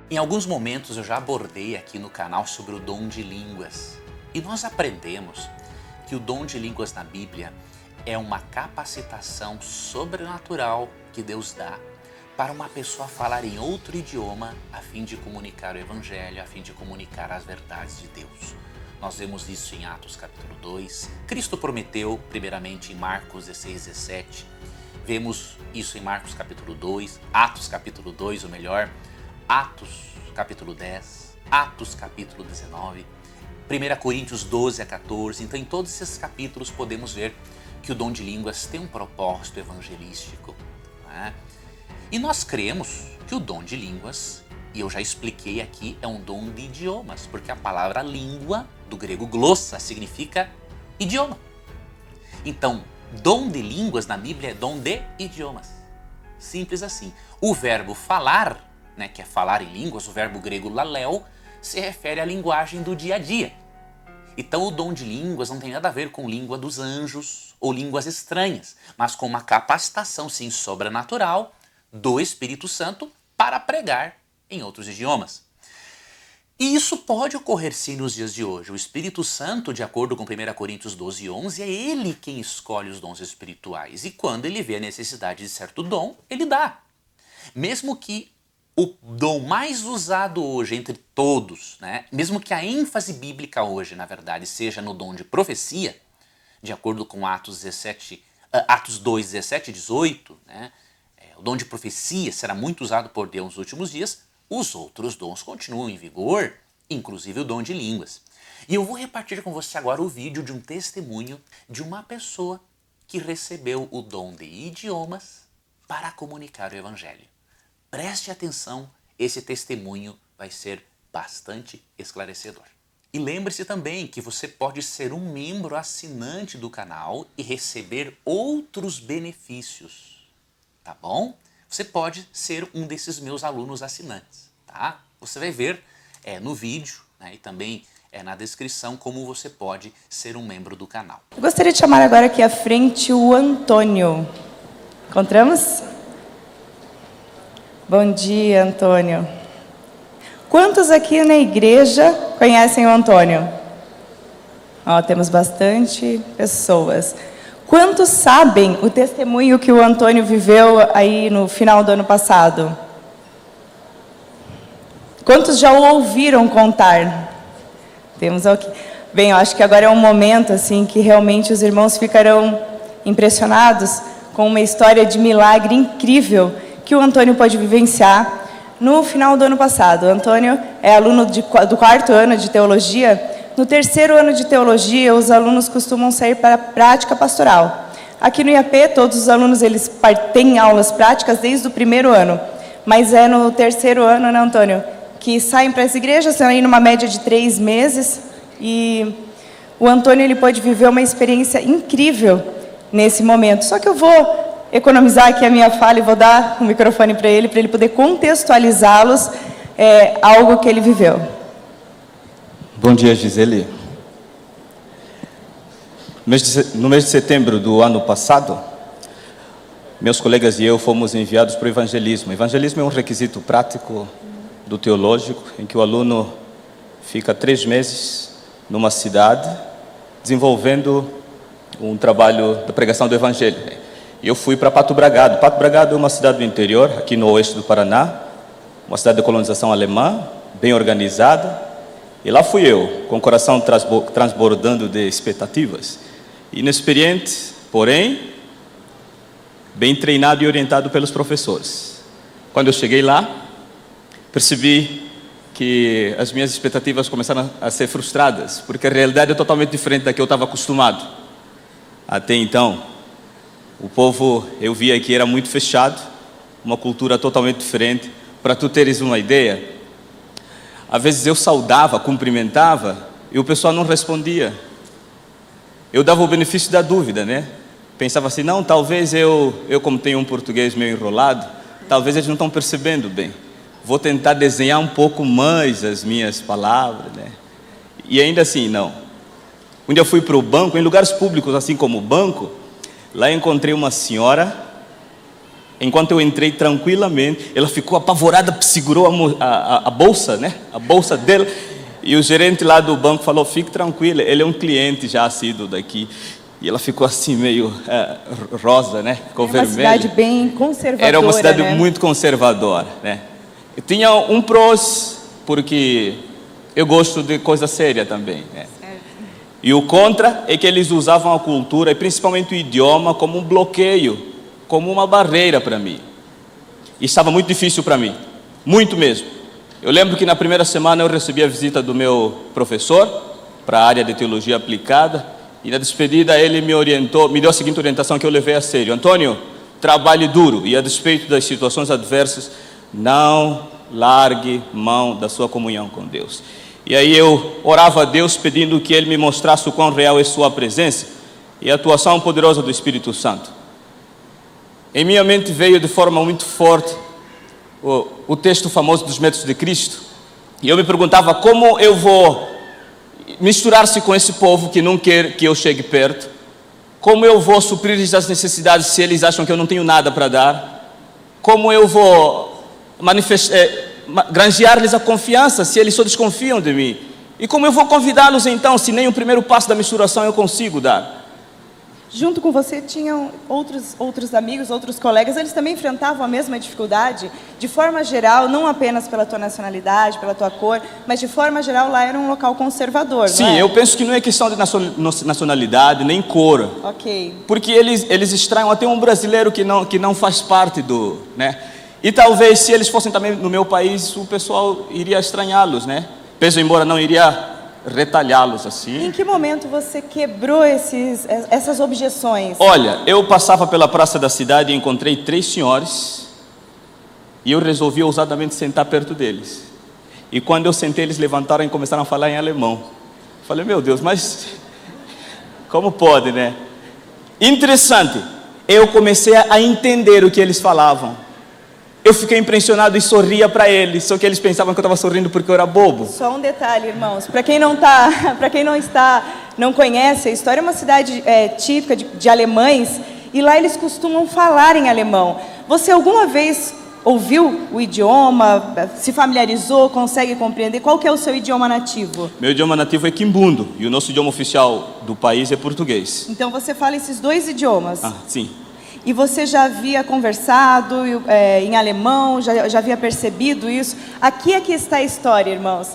Em alguns momentos eu já abordei aqui no canal sobre o dom de línguas. E nós aprendemos que o dom de línguas na Bíblia é uma capacitação sobrenatural que Deus dá para uma pessoa falar em outro idioma a fim de comunicar o Evangelho, a fim de comunicar as verdades de Deus. Nós vemos isso em Atos capítulo 2. Cristo prometeu, primeiramente em Marcos 16, 17. Vemos isso em Marcos capítulo 2, Atos capítulo 2, ou melhor, Atos capítulo 10, Atos capítulo 19, 1 Coríntios 12 a 14. Então, em todos esses capítulos podemos ver que o dom de línguas tem um propósito evangelístico, né? E nós cremos que o dom de línguas, e eu já expliquei aqui, é um dom de idiomas, porque a palavra língua, do grego glossa, significa idioma. Então, dom de línguas na Bíblia é dom de idiomas. Simples assim. O verbo falar, né, que é falar em línguas, o verbo grego laleo, se refere à linguagem do dia a dia. Então o dom de línguas não tem nada a ver com língua dos anjos ou línguas estranhas, mas com uma capacitação, sim, sobrenatural do Espírito Santo para pregar em outros idiomas. E isso pode ocorrer sim nos dias de hoje. O Espírito Santo, de acordo com 1 Coríntios 12, 11, é ele quem escolhe os dons espirituais. E quando ele vê a necessidade de certo dom, ele dá. Mesmo que o dom mais usado hoje entre todos, né, mesmo que a ênfase bíblica hoje, na verdade, seja no dom de profecia, de acordo com Atos 2, 17 e 18, né, o dom de profecia será muito usado por Deus nos últimos dias, os outros dons continuam em vigor, inclusive o dom de línguas. E eu vou repartir com você agora o vídeo de um testemunho de uma pessoa que recebeu o dom de idiomas para comunicar o Evangelho. Preste atenção, esse testemunho vai ser bastante esclarecedor. E lembre-se também que você pode ser um membro assinante do canal e receber outros benefícios, tá bom? Você pode ser um desses meus alunos assinantes, tá? Você vai ver no vídeo, né, e também na descrição como você pode ser um membro do canal. Eu gostaria de chamar agora aqui à frente o Antônio. Encontramos? Bom dia, Antônio. Quantos aqui na igreja conhecem o Antônio? Temos bastante pessoas. Quantos sabem o testemunho que o Antônio viveu aí no final do ano passado? Quantos já o ouviram contar? Temos aqui. Bem, eu acho que agora é um momento assim que realmente os irmãos ficarão impressionados com uma história de milagre incrível que o Antônio pode vivenciar no final do ano passado. O Antônio é aluno do 4º ano de teologia. No 3º ano de teologia, os alunos costumam sair para a prática pastoral. Aqui no IAP, todos os alunos eles têm aulas práticas desde o 1º ano. Mas é no 3º ano, né, Antônio, que saem para essa igreja, são aí numa média de 3 meses. E o Antônio ele pode viver uma experiência incrível nesse momento. Só que eu vou economizar aqui a minha fala e vou dar o microfone para ele poder contextualizá-los algo que ele viveu. Bom dia, Gisele. No mês de setembro do ano passado, meus colegas e eu fomos enviados para o evangelismo. O evangelismo é um requisito prático do teológico, em que o aluno fica 3 meses numa cidade, desenvolvendo um trabalho da pregação do evangelho. Eu fui para Pato Bragado. Pato Bragado é uma cidade do interior, aqui no oeste do Paraná, uma cidade de colonização alemã, bem organizada. E lá fui eu, com o coração transbordando de expectativas. Inexperiente, porém, bem treinado e orientado pelos professores. Quando eu cheguei lá, percebi que as minhas expectativas começaram a ser frustradas, porque a realidade é totalmente diferente da que eu estava acostumado. Até então, o povo, eu via que era muito fechado, uma cultura totalmente diferente. Para tu teres uma ideia, às vezes eu saudava, cumprimentava, e o pessoal não respondia. Eu dava o benefício da dúvida, né? Pensava assim, não, talvez eu como tenho um português meio enrolado, talvez eles não estão percebendo bem. Vou tentar desenhar um pouco mais as minhas palavras, né? E ainda assim, não. Quando eu fui para o banco, em lugares públicos, assim como o banco, lá encontrei uma senhora Enquanto eu entrei tranquilamente, ela ficou apavorada, segurou a bolsa, né? A bolsa dela. E o gerente lá do banco falou: fique tranquila, ele é um cliente já assíduo daqui. E ela ficou assim meio rosa, né? Ficou vermelha. Uma cidade bem conservadora. Era uma cidade, né? muito conservadora, né? Eu tinha um prós, porque eu gosto de coisa séria também, né? E o contra é que eles usavam a cultura, e principalmente o idioma, como um bloqueio, como uma barreira para mim. E estava muito difícil para mim, muito mesmo. Eu lembro que na primeira semana eu recebi a visita do meu professor para a área de teologia aplicada, e na despedida ele me orientou, me deu a seguinte orientação que eu levei a sério: Antônio, trabalhe duro e a despeito das situações adversas, não largue mão da sua comunhão com Deus. E aí eu orava a Deus pedindo que Ele me mostrasse o quão real é sua presença e a atuação poderosa do Espírito Santo. Em minha mente veio de forma muito forte o texto famoso dos métodos de Cristo, e eu me perguntava como eu vou misturar-se com esse povo que não quer que eu chegue perto, como eu vou suprir as necessidades se eles acham que eu não tenho nada para dar, como eu vou granjear-lhes a confiança se eles só desconfiam de mim, e como eu vou convidá-los então se nem o primeiro passo da misturação eu consigo dar. Junto com você tinham outros amigos, outros colegas, eles também enfrentavam a mesma dificuldade? De forma geral, não apenas pela tua nacionalidade, pela tua cor, mas de forma geral lá era um local conservador, Sim, não é? eu penso que não é questão de nacionalidade, nem cor. Ok. Porque eles estranham até um brasileiro que não faz parte do, né? E talvez se eles fossem também no meu país, o pessoal iria estranhá-los, né? Penso, embora não iria retalhá-los assim. Em que momento você quebrou essas objeções? Olha, eu passava pela praça da cidade e encontrei 3 senhores e eu resolvi ousadamente sentar perto deles. E quando eu sentei, eles levantaram e começaram a falar em alemão. Falei: meu Deus, mas como pode, né? Interessante, eu comecei a entender o que eles falavam. Eu fiquei impressionado e sorria para eles, só que eles pensavam que eu estava sorrindo porque eu era bobo. Só um detalhe, irmãos, para quem não conhece a história, é uma cidade típica de alemães, e lá eles costumam falar em alemão. Você alguma vez ouviu o idioma, se familiarizou, consegue compreender? Qual que é o seu idioma nativo? Meu idioma nativo é quimbundo, e o nosso idioma oficial do país é português. Então você fala esses 2 idiomas? Ah, sim. E você já havia conversado em alemão, já havia percebido isso? Aqui está a história, irmãos.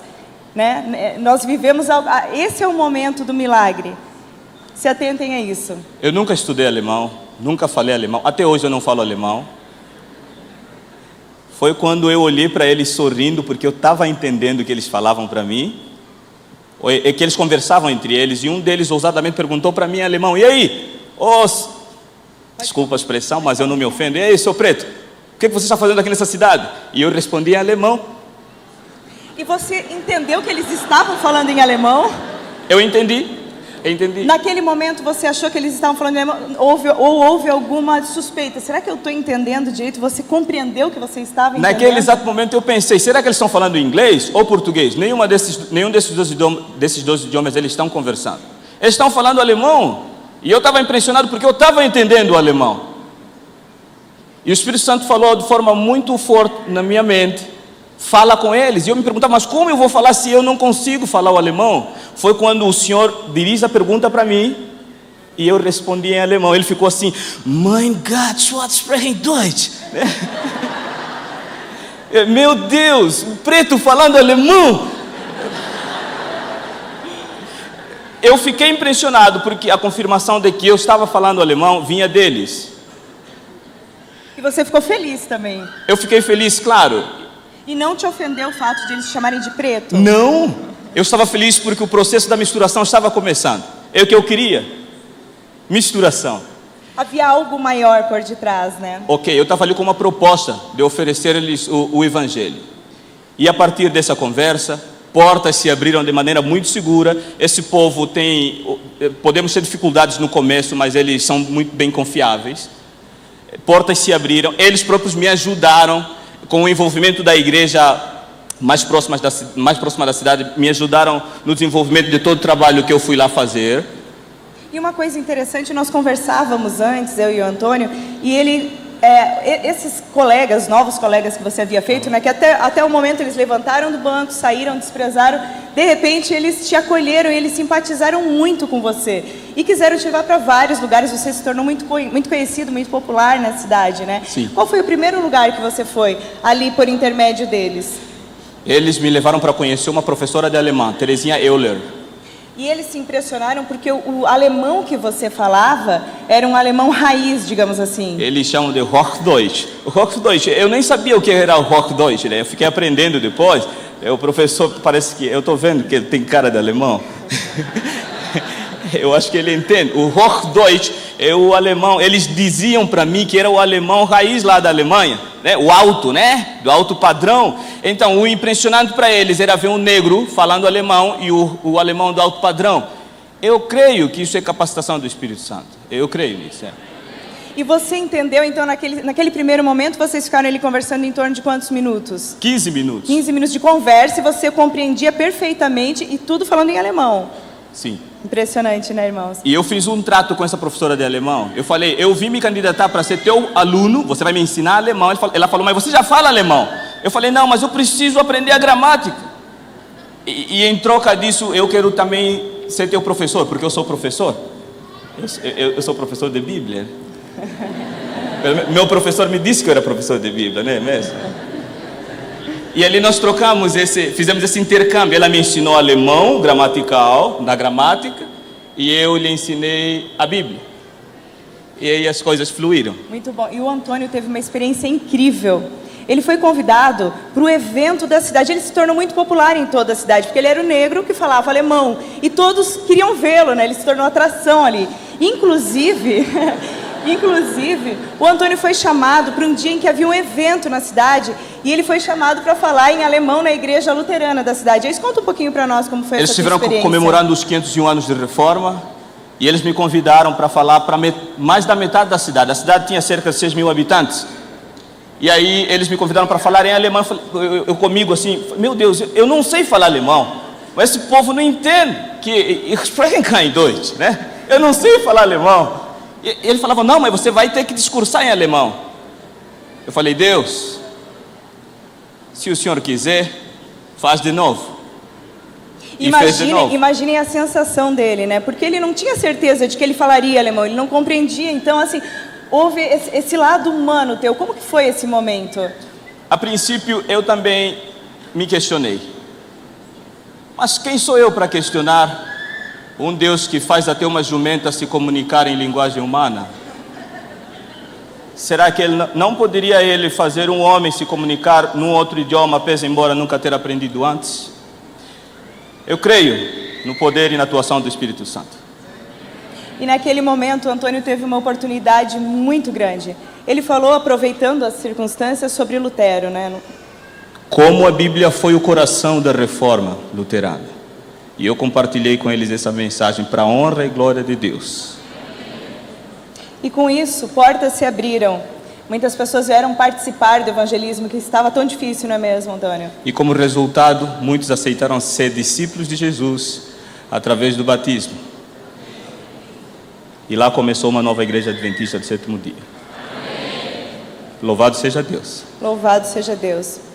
Né? Nós vivemos... Esse é o momento do milagre. Se atentem a isso. Eu nunca estudei alemão, nunca falei alemão. Até hoje eu não falo alemão. Foi quando eu olhei para eles sorrindo, porque eu estava entendendo o que eles falavam para mim, é que eles conversavam entre eles, e um deles ousadamente perguntou para mim em alemão: e aí, desculpa a expressão, mas eu não me ofendo. E aí, seu preto, o que você está fazendo aqui nessa cidade? E eu respondi em alemão. E você entendeu que eles estavam falando em alemão? Eu entendi. Naquele momento você achou que eles estavam falando em alemão? Houve alguma suspeita? Será que eu estou entendendo direito? Você compreendeu que você estava entendendo? Naquele exato momento eu pensei: será que eles estão falando inglês ou português? Nenhum desses dois idiomas eles estão conversando. Eles estão falando alemão. E eu estava impressionado porque eu estava entendendo o alemão. E o Espírito Santo falou de forma muito forte na minha mente: fala com eles. E eu me perguntava: mas como eu vou falar se eu não consigo falar o alemão? Foi quando o Senhor dirige a pergunta para mim e eu respondi em alemão. Ele ficou assim: Mein Gott, Schwarz sprechen Deutsch. Meu Deus, o preto falando alemão. Eu fiquei impressionado porque a confirmação de que eu estava falando alemão vinha deles. E você ficou feliz também? Eu fiquei feliz, claro. E não te ofendeu o fato de eles te chamarem de preto? Não, eu estava feliz porque o processo da misturação estava começando. É o que eu queria, misturação. Havia algo maior por detrás, né? Ok, eu estava ali com uma proposta de oferecer-lhes o Evangelho. E a partir dessa conversa, portas se abriram de maneira muito segura. Esse povo podemos ter dificuldades no começo, mas eles são muito bem confiáveis. Portas se abriram, eles próprios me ajudaram com o envolvimento da igreja mais próxima da cidade, me ajudaram no desenvolvimento de todo o trabalho que eu fui lá fazer. E uma coisa interessante, nós conversávamos antes, eu e o Antônio, e ele esses colegas, novos colegas que você havia feito, né, que até o momento eles levantaram do banco, saíram, desprezaram, de repente eles te acolheram e eles simpatizaram muito com você e quiseram te levar para vários lugares. Você se tornou muito conhecido, muito popular na cidade, né? Sim. Qual foi o primeiro lugar que você foi ali por intermédio deles? Eles me levaram para conhecer uma professora de alemão, Terezinha Euler. E eles se impressionaram porque o alemão que você falava era um alemão raiz, digamos assim. Eles chamam de Hochdeutsch. O Hochdeutsch, eu nem sabia o que era o Hochdeutsch, né? Eu fiquei aprendendo depois. O professor, parece que, eu estou vendo que ele tem cara de alemão. Eu acho que ele entende. O Hochdeutsch é o alemão. Eles diziam para mim que era o alemão raiz lá da Alemanha, né? O alto, né? Do alto padrão. Então, o impressionante para eles era ver um negro falando alemão e o alemão do alto padrão. Eu creio que isso é capacitação do Espírito Santo. Eu creio nisso. E você entendeu, então, naquele primeiro momento, vocês ficaram ali conversando em torno de quantos minutos? 15 minutos. 15 minutos de conversa e você compreendia perfeitamente e tudo falando em alemão. Sim. Impressionante, né, irmãos? E eu fiz um trato com essa professora de alemão. Eu falei, eu vim me candidatar para ser teu aluno, você vai me ensinar alemão. Ela falou, mas você já fala alemão. Eu falei, não, mas eu preciso aprender a gramática. E em troca disso, eu quero também ser teu professor, porque eu sou professor. Eu sou professor de Bíblia. Meu professor me disse que eu era professor de Bíblia, não é mesmo? E ali nós trocamos fizemos esse intercâmbio. Ela me ensinou alemão, gramatical, na gramática, e eu lhe ensinei a Bíblia. E aí as coisas fluíram. Muito bom. E o Antônio teve uma experiência incrível. Ele foi convidado para o evento da cidade. Ele se tornou muito popular em toda a cidade, porque ele era o negro que falava alemão. E todos queriam vê-lo, né? Ele se tornou atração ali. Inclusive, o Antônio foi chamado para um dia em que havia um evento na cidade e ele foi chamado para falar em alemão na igreja luterana da cidade. Eles conta um pouquinho para nós como foi essa experiência. Eles estiveram comemorando os 501 anos de reforma e eles me convidaram para falar para mais da metade da cidade. A cidade tinha cerca de 6 mil habitantes. E aí eles me convidaram para falar em alemão. Eu comigo assim, meu Deus, eu não sei falar alemão, mas esse povo não entende que ich spreche kein Deutsch, né? Eu não sei falar alemão. E ele falava, não, mas você vai ter que discursar em alemão. Eu falei, Deus, se o Senhor quiser, faz de novo. Imaginem a sensação dele, né? Porque ele não tinha certeza de que ele falaria alemão, ele não compreendia. Então, assim, houve esse lado humano teu. Como que foi esse momento? A princípio, eu também me questionei. Mas quem sou eu para questionar um Deus que faz até uma jumenta se comunicar em linguagem humana? Será que não poderia ele fazer um homem se comunicar num outro idioma, pese embora nunca ter aprendido antes? Eu creio no poder e na atuação do Espírito Santo. E naquele momento, Antônio teve uma oportunidade muito grande. Ele falou, aproveitando as circunstâncias, sobre Lutero, né? Como a Bíblia foi o coração da reforma luterana. E eu compartilhei com eles essa mensagem para a honra e glória de Deus. E com isso, portas se abriram. Muitas pessoas vieram participar do evangelismo, que estava tão difícil, não é mesmo, Antônio? E como resultado, muitos aceitaram ser discípulos de Jesus através do batismo. E lá começou uma nova igreja adventista do sétimo dia. Louvado seja Deus. Louvado seja Deus.